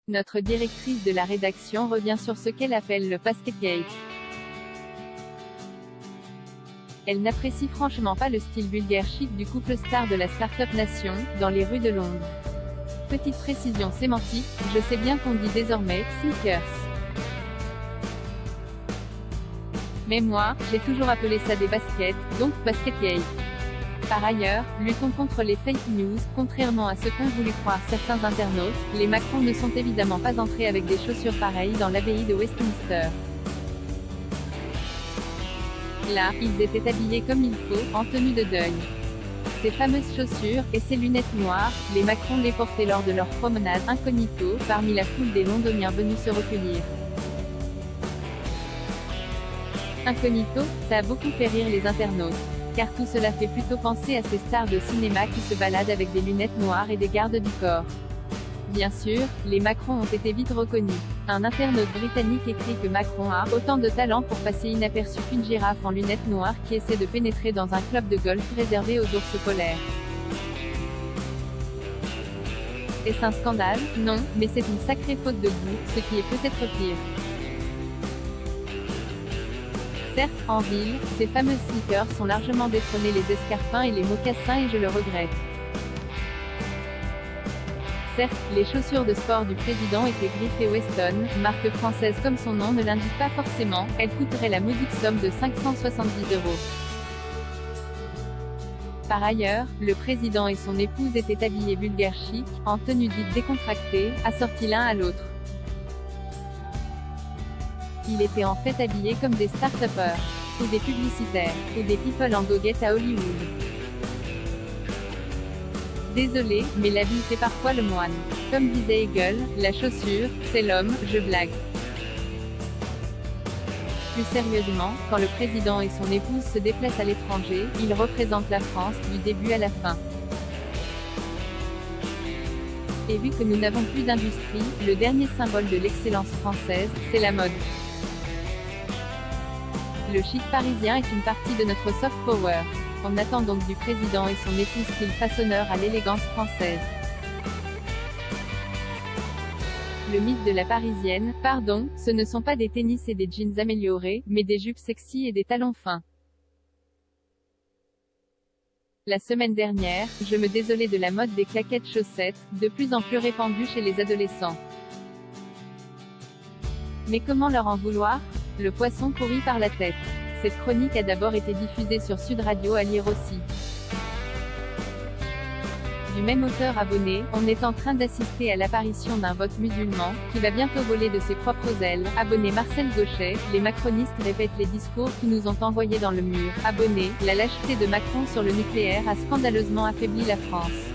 Notre directrice de la rédaction revient sur ce qu'elle appelle le Basketgate. Elle n'apprécie franchement pas le style vulgaire chic du couple star de la Startup Nation, dans les rues de Londres. Petite précision sémantique, je sais bien qu'on dit désormais « sneakers ». Mais moi, j'ai toujours appelé ça des baskets, donc Basketgate. Par ailleurs, luttons contre les fake news, contrairement à ce qu'ont voulu croire certains internautes, les Macron ne sont évidemment pas entrés avec des chaussures pareilles dans l'abbaye de Westminster. Là, ils étaient habillés comme il faut, en tenue de deuil. Ces fameuses chaussures, et ces lunettes noires, les Macron les portaient lors de leur promenade incognito, parmi la foule des Londoniens venus se recueillir. Incognito, ça a beaucoup fait rire les internautes. Car tout cela fait plutôt penser à ces stars de cinéma qui se baladent avec des lunettes noires et des gardes du corps. Bien sûr, les Macron ont été vite reconnus. Un internaute britannique écrit que Macron a autant de talent pour passer inaperçu qu'une girafe en lunettes noires qui essaie de pénétrer dans un club de golf réservé aux ours polaires. Est-ce un scandale? Non, mais c'est une sacrée faute de goût, ce qui est peut-être pire. Certes, en ville, ces fameux sneakers sont largement détrônés les escarpins et les mocassins et je le regrette. Certes, les chaussures de sport du président étaient griffées Weston, marque française comme son nom ne l'indique pas forcément, elles coûteraient la modique somme de 570 €. Par ailleurs, le président et son épouse étaient habillés vulgaire chic, en tenue dite décontractée, assortis l'un à l'autre. Ils étaient en fait habillés comme des start-upers, ou des publicitaires, ou des people en goguette à Hollywood. Désolé, mais l'habit fait parfois le moine. Comme disait Hegel, la chaussure, c'est l'homme, je blague. Plus sérieusement, quand le président et son épouse se déplacent à l'étranger, ils représentent la France, du début à la fin. Et vu que nous n'avons plus d'industrie, le dernier symbole de l'excellence française, c'est la mode. Le chic parisien est une partie de notre soft power. On attend donc du président et son épouse qu'ils fassent honneur à l'élégance française. Le mythe de la parisienne, pardon, ce ne sont pas des tennis et des jeans améliorés, mais des jupes sexy et des talons fins. La semaine dernière, je me désolais de la mode des claquettes chaussettes, de plus en plus répandue chez les adolescents. Mais comment leur en vouloir? Le poisson pourrit par la tête. Cette chronique a d'abord été diffusée sur Sud Radio à lire aussi. Du même auteur abonné, on est en train d'assister à l'apparition d'un vote musulman, qui va bientôt voler de ses propres ailes. Abonné Marcel Gauchet, les macronistes répètent les discours qui nous ont envoyés dans le mur. Abonné, la lâcheté de Macron sur le nucléaire a scandaleusement affaibli la France.